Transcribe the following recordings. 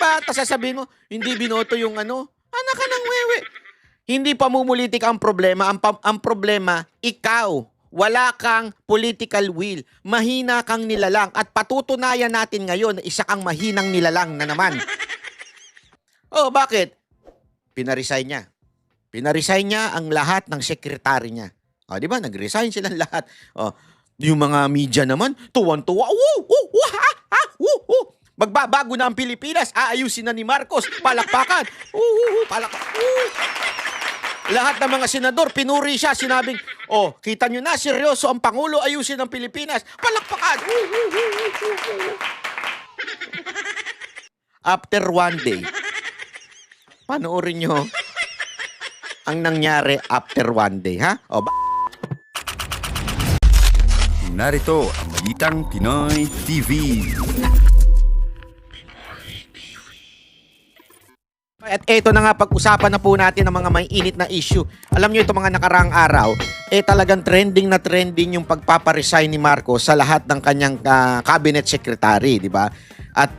ba? Tapos sasabihin mo, hindi binoto yung ano. Anak ka ng wewe. Hindi pamumulitik ang problema. Ang problema, ikaw. Wala kang political will. Mahina kang nilalang. At patutunayan natin ngayon na isa kang mahinang nilalang na naman. Oh, bakit? Pinaresign niya. Pinaresign niya ang lahat ng sekretary niya. O, di ba? Nag-resign silang lahat. O, yung mga media naman, tuwan-tuwa. Magbabago na ang Pilipinas. Aayusin na ni Marcos. Palakpakan. Palakpakan. Lahat ng mga senador, pinuri siya, sinabing, oh, kita nyo na, seryoso ang Pangulo, ayusin ang Pilipinas. Palakpakan! After one day, panoorin nyo ang nangyari after one day, ha? O, narito ang Balitang Pinoy TV. At eto na nga, pag-usapan na po natin ang mga may init na issue. Alam nyo, ito mga nakaraang araw, talagang trending na trending yung pagpaparesign ni Marcos sa lahat ng kanyang cabinet secretary, di ba? At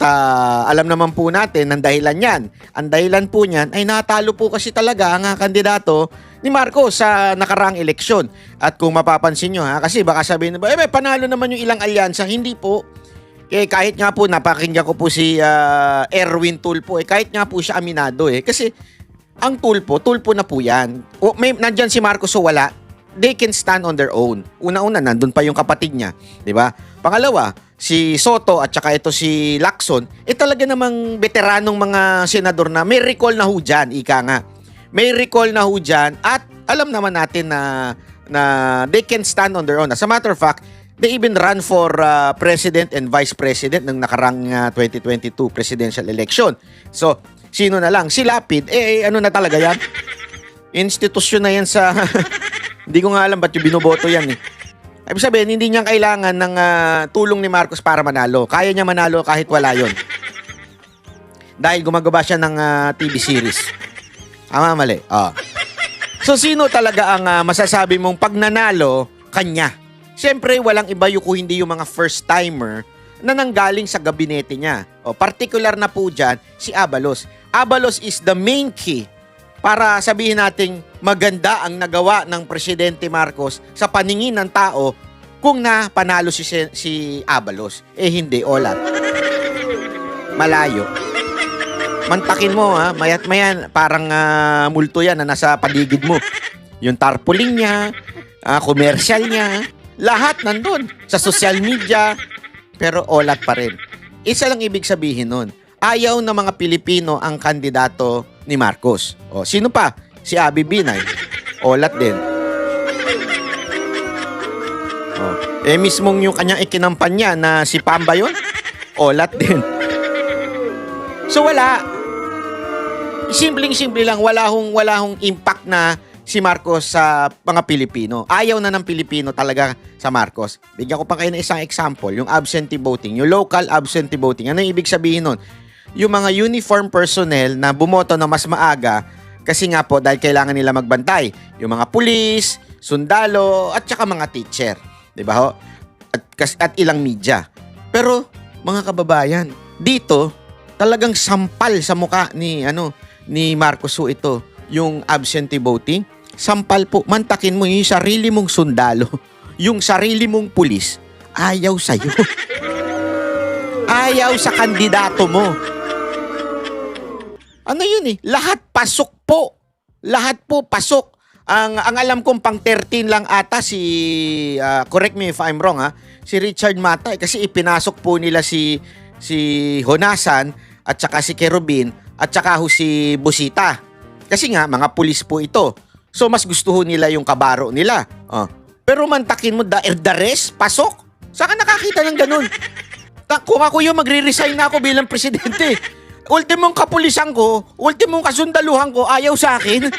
alam naman po natin ang dahilan yan. Ang dahilan po niyan ay natalo po kasi talaga ang kandidato ni Marcos sa nakaraang eleksyon. At kung mapapansin nyo, kasi baka sabihin, panalo naman yung ilang alyansa. Hindi po. Kahit nga po, napakinggan ko po si Erwin Tulfo, kahit nga po siya aminado kasi ang Tulfo na po yan. Nandyan si Marcos o wala, they can stand on their own. Una-una, nandun pa yung kapatid niya, di ba? Pangalawa, si Soto at saka ito si Lacson, talaga namang veteranong mga senador na may recall na ho dyan, ika nga. May recall na ho dyan at alam naman natin na they can stand on their own. As a matter of fact, they even run for president and vice president ng nakarang 2022 presidential election. So, sino na lang? Si Lapid, ano na talaga yan? Institusyon na yan sa... Hindi ko nga alam ba't yung binoboto yan Ibig sabihin, hindi niya kailangan ng tulong ni Marcos para manalo. Kaya niya manalo kahit wala yon. Dahil gumagawa siya ng TV series. Mali. So, sino talaga ang masasabi mong pag nanalo, kanya? Siyempre, walang iba kung hindi yung mga first-timer na nanggaling sa gabinete niya. Particular na po dyan, si Abalos. Abalos is the main key para sabihin nating maganda ang nagawa ng Presidente Marcos sa paningin ng tao kung napanalo si Abalos. Hindi, olat. Malayo. Mantakin mo, mayat mayan, parang multo yan na nasa paligid mo. Yung tarpaulin niya, commercial niya, lahat nandun sa social media, pero olat pa rin. Isa lang ibig sabihin nun, ayaw ng mga Pilipino ang kandidato ni Marcos. Sino pa? Si Abby Binay. Olat din. Mismong yung kanyang ikinampanya na si Pamba yun, olat din. So wala. Simpleng-simple lang, wala hong impact na si Marcos sa mga Pilipino. Ayaw na ng Pilipino talaga sa Marcos. Bigyan ko pa kayo ng isang example, yung absentee voting, yung local absentee voting. Ano yung ibig sabihin nun? Yung mga uniform personnel na bumoto na mas maaga kasi nga po dahil kailangan nila magbantay. Yung mga pulis, sundalo, at saka mga teacher. Diba ho? At ilang media. Pero, mga kababayan, dito, talagang sampal sa muka ni Marcos ho ito. Yung absentee voting, sampal po, mantakin mo yung sarili mong sundalo, yung sarili mong pulis, ayaw sa'yo. Ayaw sa kandidato mo. Ano yun lahat pasok po. Lahat po pasok. Ang alam kong pang 13 lang ata correct me if I'm wrong si Richard Mata kasi ipinasok po nila si Honasan at saka si Kerubin at saka si Busita. Kasi nga, mga pulis po ito. So, mas gusto nila yung kabaro nila. Pero mantakin mo, the rest, pasok. Saan ka nakakita ng ganun? Kung ako yung magre-resign na ako bilang presidente, ultimong kapulisan ko, ultimong kasundaluhan ko, ayaw sa akin.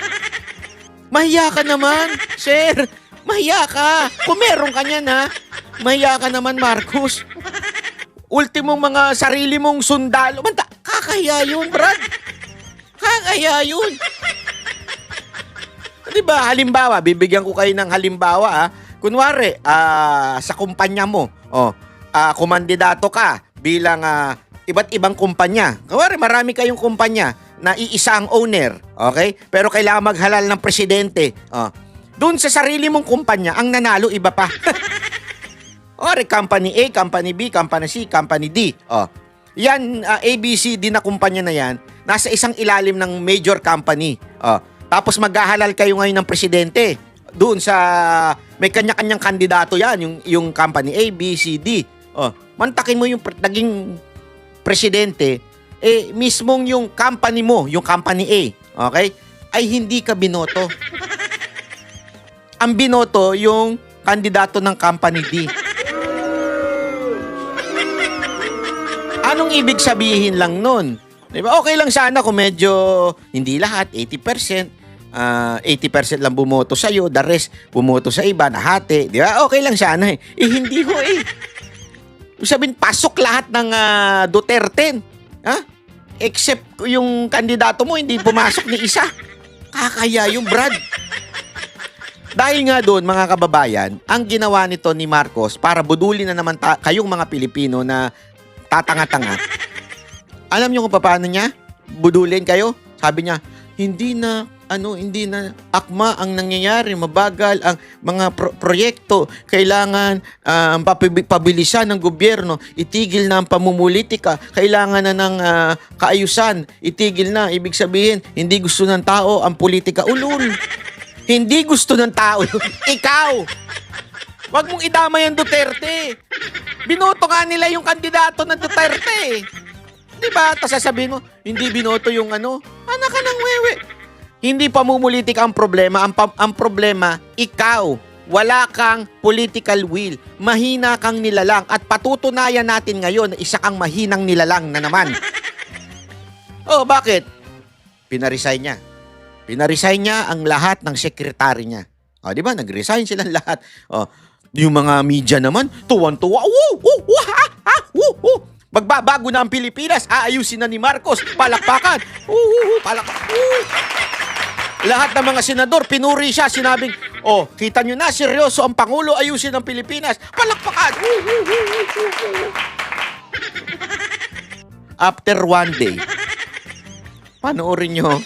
Mahiya ka naman, sir. Mahiya ka. Kung meron ka niyan, mahiya ka naman, Marcos. Ultimong mga sarili mong sundalo. Kakahiya yun, Brad. Kaya yun. Diba, halimbawa, bibigyan ko kayo ng halimbawa. Kunwari, sa kumpanya mo, kumandidato ka bilang iba't ibang kumpanya. Kawari, marami kayong kumpanya na iisa ang owner, okay? Pero kailangan maghalal ng presidente. Doon sa sarili mong kumpanya, ang nanalo iba pa. Kawari, company A, company B, company C, company D. Yan, ABCD na kumpanya na yan, nasa isang ilalim ng major company. Tapos maghahalal kayo ngayon ng presidente. Doon sa, may kanya-kanyang kandidato yan, yung company A, B, C, D. Mantakin mo yung naging presidente, mismong yung company mo, yung company A, okay, ay hindi ka binoto. Ang binoto yung kandidato ng company D. Anong ibig sabihin lang nun? Diba? Okay lang sana kung medyo hindi lahat, 80%, 80% lang bumoto sa'yo, the rest bumoto sa iba, nahati. Di ba? Okay lang sana eh. Hindi ho eh. Sabihin, pasok lahat ng Duterte. Ha? Except yung kandidato mo, hindi pumasok ni isa. Kakaya yung Brad. Dahil nga doon, mga kababayan, ang ginawa nito ni Marcos para budulin na naman kayong mga Pilipino na tatanga-tanga. Alam niyo kung paano niya budulin kayo? Sabi niya, hindi na akma ang nangyayari, mabagal ang mga proyekto, kailangan pabilisan ng gobyerno, itigil na ang pamumulitika, kailangan na ng kaayusan, itigil na. Ibig sabihin, hindi gusto ng tao ang politika. Ulul. Hindi gusto ng tao. Ikaw. Wag mong idama yung Duterte. Binoto nga nila yung kandidato ng Duterte. Diba? Tapos sasabihin mo, hindi binoto yung anak ka ng wewe. Hindi pamumulitik ang problema. Ang problema, ikaw. Wala kang political will. Mahina kang nilalang. At patutunayan natin ngayon na isa kang mahinang nilalang na naman. Bakit? Pinaresign niya. Pinaresign niya ang lahat ng sekretary niya. Di ba? Nag-resign silang lahat. Yung mga media naman, tuwan-tuwa. Magbabago na ang Pilipinas. Aayusin na ni Marcos. Palakpakan. Lahat ng mga senador, pinuri siya. Sinabing, kita nyo na, seryoso ang Pangulo. Ayusin ang Pilipinas. Palakpakan. After one day, panoorin nyo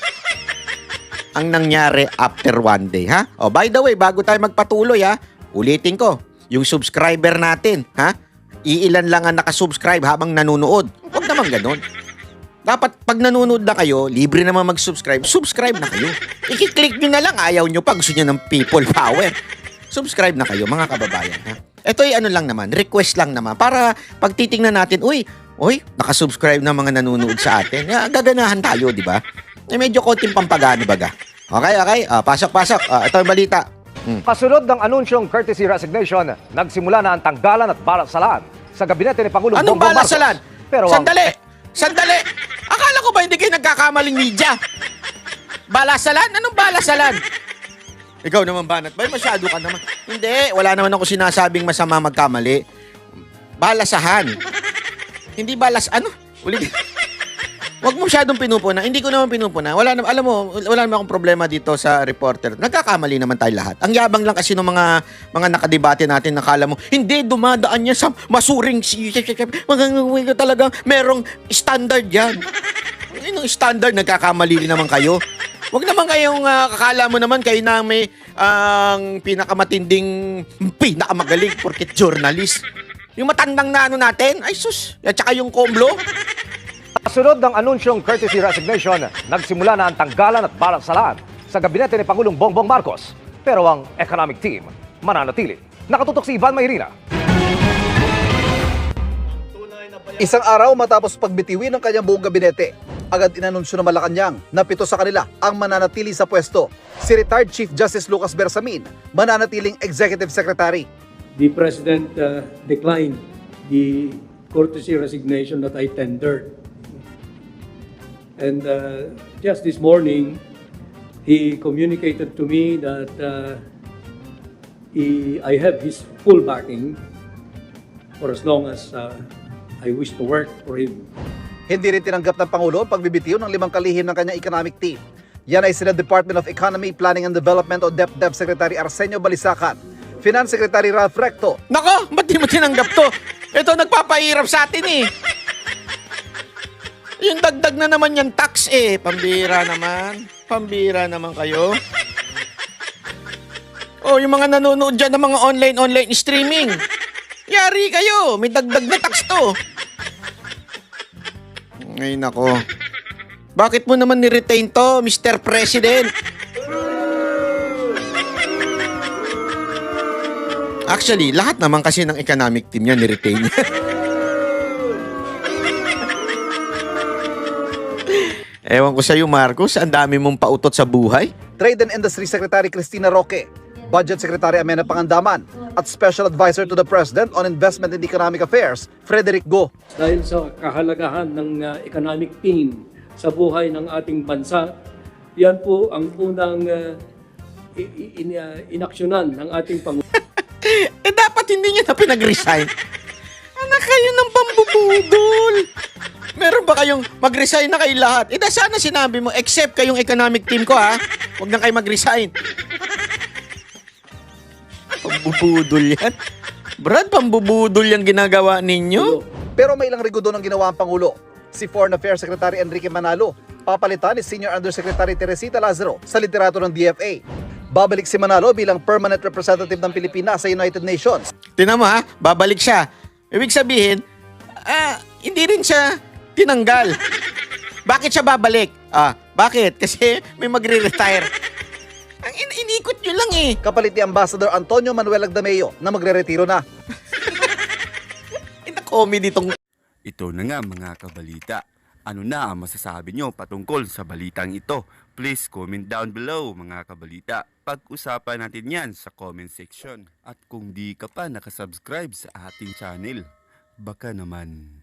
ang nangyari after one day, ha? By the way, bago tayo magpatuloy, ha? Ulitin ko, yung subscriber natin, ha? Iilan lang ang nakasubscribe habang nanonood. Huwag naman ganun. Dapat pag nanonood na kayo, libre naman mag-subscribe, subscribe na kayo. I-click nyo na lang, ayaw nyo pa, gusto nyo ng people power. Subscribe na kayo, mga kababayan, ha? Ito ay ano lang naman, request lang naman, para pag titingnan natin, uy, nakasubscribe na mga nanonood sa atin. Gaganahan tayo, di ba? Medyo konting pampagana baga. Okay. Pasok. Ito yung balita. Kasunod ng anunsyong courtesy resignation, nagsimula na ang tanggalan at balasalan sa gabinete ni Pangulong Anong Bongbong Marcos. balasalan? Pero Sandali! Akala ko ba hindi kayo nagkakamaling media? Balasalan? Anong balasalan? Ikaw naman, Banat. Bay, masyado ka naman. Hindi, wala naman ako sinasabing masama magkamali. Balasahan. Hindi ulit. Wag mo masyadong pinupuna. Hindi ko naman pinupuna. Alam mo, wala naman akong problema dito sa reporter. Nagkakamali naman tayo lahat. Ang yabang lang kasi ng mga nakadebate natin, nakala mo, hindi, dumadaan niya sa masuring talagang merong standard yan. Yung standard, nagkakamali rin naman kayo. Wag naman kayong kakala mo naman kayo na may pinakamatinding, pinakamagaling porket journalist. Yung matandang na natin, ay sus, at saka yung komblo. kasunod ng anunsyong courtesy resignation, nagsimula na ang tanggalan at balasalan sa gabinete ni Pangulong Bongbong Marcos. Pero ang economic team mananatili. Nakatutok si Ivan Mayrina. Isang araw matapos pagbitiwin ng kanyang buong gabinete, agad inanunsyo ng Malacanang na 7 sa kanila ang mananatili sa pwesto. Si retired Chief Justice Lucas Bersamin, mananatiling Executive Secretary. The President declined the courtesy resignation that I tendered. And just this morning, he communicated to me that I have his full backing for as long as I wish to work for him. Hindi rin tinanggap ng Pangulo ang pagbibitiw ng 5 kalihim ng kanyang economic team. Yan ay sina Department of Economy, Planning and Development o DepDev Secretary Arsenio Balisacan, Finance Secretary Ralph Recto. Nako, ba't di mo tinanggap to? Ito nagpapahirap sa atin eh. Yung dagdag na naman yung tax eh. Pambira naman. Pambira naman kayo. Oh, yung mga nanonood dyan ng mga online streaming. Yari kayo. May dagdag na tax to. Ay, nako. Bakit mo naman ni-retain to, Mr. President? Actually, lahat naman kasi ng economic team niya ni-retain niya. Ewan ko sa'yo, Marcos. Ang dami mong pautot sa buhay. Trade and Industry Secretary Cristina Roque, Budget Secretary Amena Pangandaman, at Special Advisor to the President on Investment and Economic Affairs, Frederick Go. Dahil sa kahalagahan ng economic team sa buhay ng ating bansa, yan po ang unang inaksyonan ng ating Pangulo. Dapat hindi niya na pinag-resign. Anak kayo ng pambubudol. Meron ba kayong mag-resign na kayo lahat? Sana sinabi mo, except kayong economic team ko ha. Huwag na kayo mag-resign. Pambubudol yan. Brad, pambubudol yung ginagawa ninyo. Pero may ilang rigodo ng ginawa ang Pangulo. Si Foreign Affairs Secretary Enrique Manalo, papalitan ni Senior Undersecretary Teresita Lazaro sa liderato ng DFA. Babalik si Manalo bilang Permanent Representative ng Pilipinas sa United Nations. Tinan mo ha, babalik siya. Ibig sabihin, hindi rin siya tinanggal. Bakit siya babalik? Bakit? Kasi may magre-retire. Ang inikot nyo lang eh. Kapalit ni Ambassador Antonio Manuel Agdameo na magre-retiro na. Comedy tong... Ito na nga mga kabalita. Ano na ang masasabi nyo patungkol sa balitang ito? Please comment down below mga kabalita. Pag-usapan natin yan sa comment section. At kung di ka pa nakasubscribe sa ating channel, baka naman